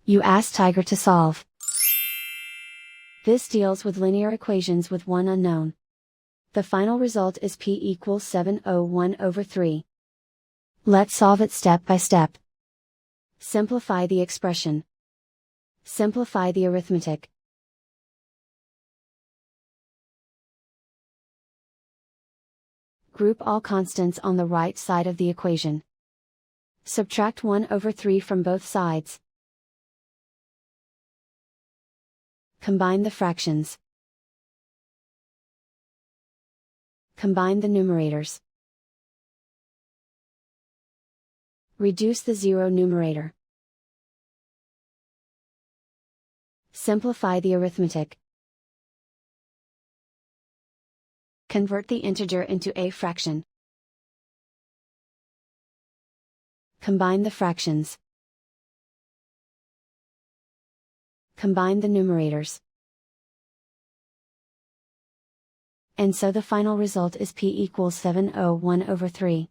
You ask Tiger to solve. This deals with linear equations with one unknown. The final result is p equals 701/3. Let's solve it step by step. Simplify the expression. Simplify the arithmetic. Group all constants on the right side of the equation. Subtract 1/3 from both sides. Combine the fractions. Combine the numerators. Reduce the zero numerator. Simplify the arithmetic. Convert the integer into a fraction. Combine the fractions. Combine the numerators. And so the final result is p equals 701/3.